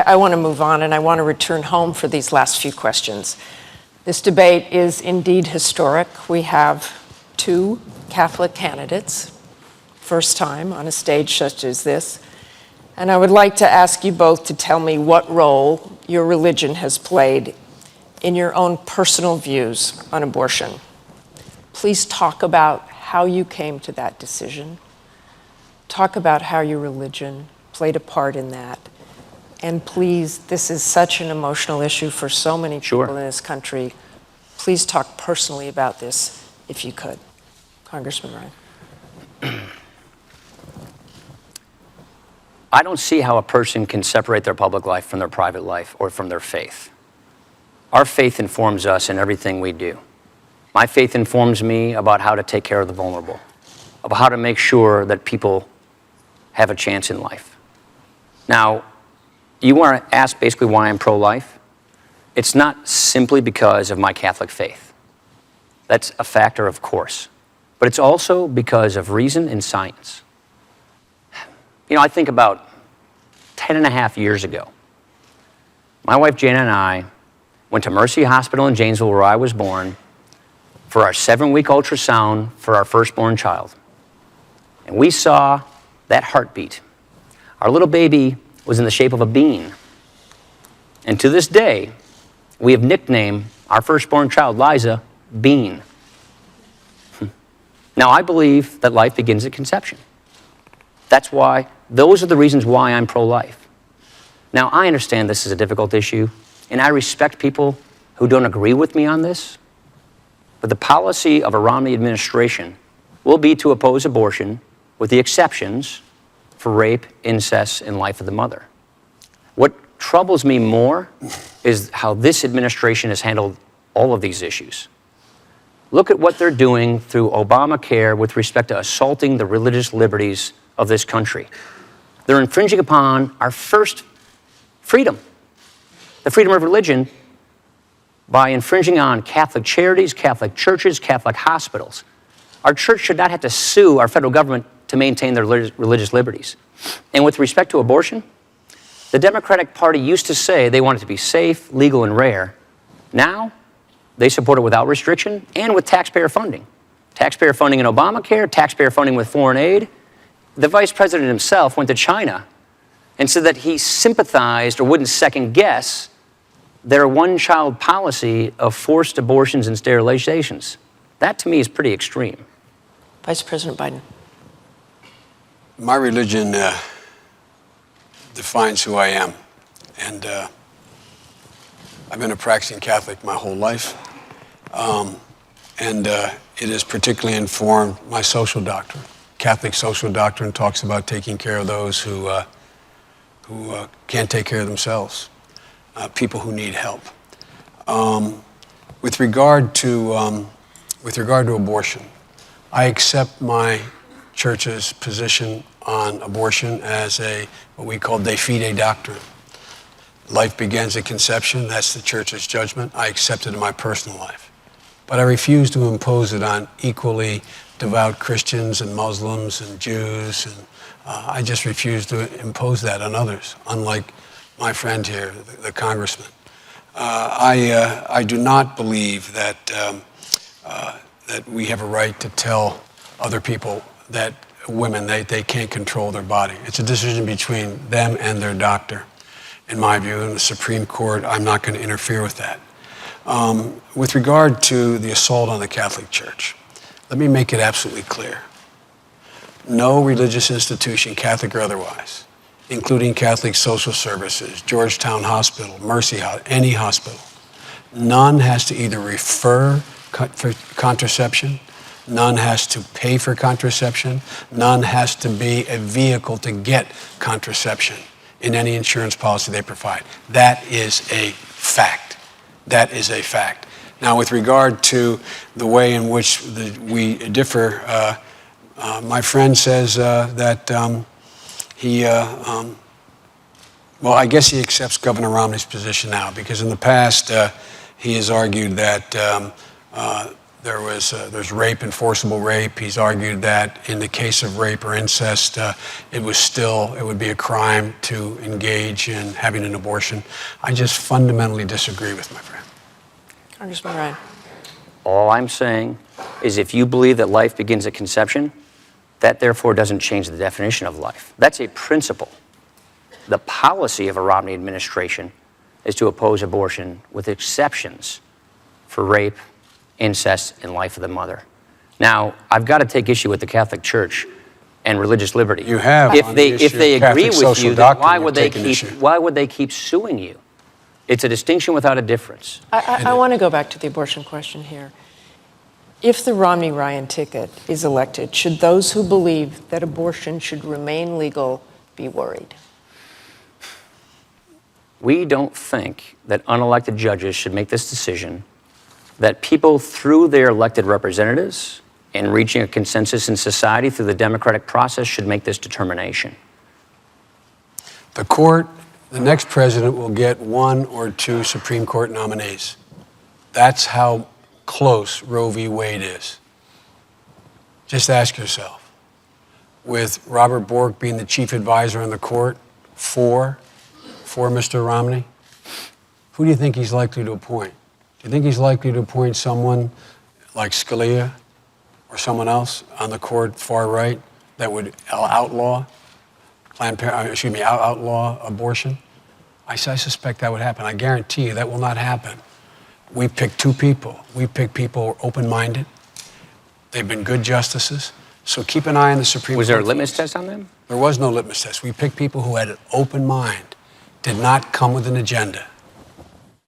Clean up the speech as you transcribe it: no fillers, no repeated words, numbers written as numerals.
I want to move on, and I want to return home for these last few questions. This debate is indeed historic. We have two Catholic candidates, first time on a stage such as this. And I would like to ask you both to tell me what role your religion has played in your own personal views on abortion. Please talk about how you came to that decision. Talk about how your religion played a part in that. And please, this is such an emotional issue for so many people in this country. Please talk personally about this, if you could. Congressman Ryan. I don't see how a person can separate their public life from their private life or from their faith. Our faith informs us in everything we do. My faith informs me about how to take care of the vulnerable, about how to make sure that people have a chance in life. Now, you want to ask basically why I'm pro-life? It's not simply because of my Catholic faith. That's a factor, of course. But it's also because of reason and science. You know, I think about 10 and a half years ago, my wife Jana and I went to Mercy Hospital in Janesville, where I was born, for our 7-week ultrasound for our firstborn child. And we saw that heartbeat. Our little baby was in the shape of a bean. And to this day, we have nicknamed our firstborn child, Liza, Bean. Now, I believe that life begins at conception. Those are the reasons why I'm pro-life. Now, I understand this is a difficult issue, and I respect people who don't agree with me on this, but the policy of a Romney administration will be to oppose abortion with the exceptions for rape, incest, and life of the mother. What troubles me more is how this administration has handled all of these issues. Look at what they're doing through Obamacare with respect to assaulting the religious liberties of this country. They're infringing upon our first freedom, the freedom of religion, by infringing on Catholic charities, Catholic churches, Catholic hospitals. Our church should not have to sue our federal government to maintain their religious liberties. And with respect to abortion, the Democratic Party used to say they want it to be safe, legal, and rare. Now, they support it without restriction and with taxpayer funding. Taxpayer funding in Obamacare, taxpayer funding with foreign aid. The vice president himself went to China and said that he sympathized or wouldn't second guess their one-child policy of forced abortions and sterilizations. That, to me, is pretty extreme. Vice President Biden. My religion defines who I am. And I've been a practicing Catholic my whole life. It has particularly informed my social doctrine. Catholic social doctrine talks about taking care of those who can't take care of themselves, people who need help. With regard to abortion, I accept my church's position on abortion as what we call de fide doctrine. Life begins at conception. That's the church's judgment. I accept it in my personal life. But I refuse to impose it on equally devout Christians and Muslims and Jews. And I just refuse to impose that on others, unlike my friend here, the congressman. I do not believe that we have a right to tell other people that women, they can't control their body. It's a decision between them and their doctor. In my view, in the Supreme Court, I'm not going to interfere with that. With regard to the assault on the Catholic Church, let me make it absolutely clear. No religious institution, Catholic or otherwise, including Catholic Social Services, Georgetown Hospital, Mercy Hospital, any hospital, none has to either refer for contraception, none has to pay for contraception, none has to be a vehicle to get contraception in any insurance policy they provide. That is a fact. That is a fact. Now, with regard to the way in which we differ, my friend says that well, I guess he accepts Governor Romney's position now, because in the past he has argued that There's rape and forcible rape. He's argued that in the case of rape or incest, it would be a crime to engage in having an abortion. I just fundamentally disagree with my friend. Congressman Ryan. All I'm saying is if you believe that life begins at conception, that therefore doesn't change the definition of life. That's a principle. The policy of a Romney administration is to oppose abortion with exceptions for rape, incest, and life of the mother. Now, I've got to take issue with the Catholic Church and religious liberty. You have. If on they the issue if they of agree Catholic with social you, then doctrine, why you've would taken issue. they keep suing you? It's a distinction without a difference. I want to go back to the abortion question here. If the Romney-Ryan ticket is elected, should those who believe that abortion should remain legal be worried? We don't think that unelected judges should make this decision, that people through their elected representatives and reaching a consensus in society through the democratic process should make this determination. The next president will get 1 or 2 Supreme Court nominees. That's how close Roe v. Wade is. Just ask yourself, with Robert Bork being the chief advisor on the court for Mr. Romney, who do you think he's likely to appoint? Do you think he's likely to appoint someone like Scalia or someone else on the court far right that would outlaw abortion? I suspect that would happen. I guarantee you that will not happen. We picked 2 people. We picked people who are open-minded. They've been good justices. So keep an eye on the Supreme Court. Was there a litmus test on them? There was no litmus test. We picked people who had an open mind, did not come with an agenda.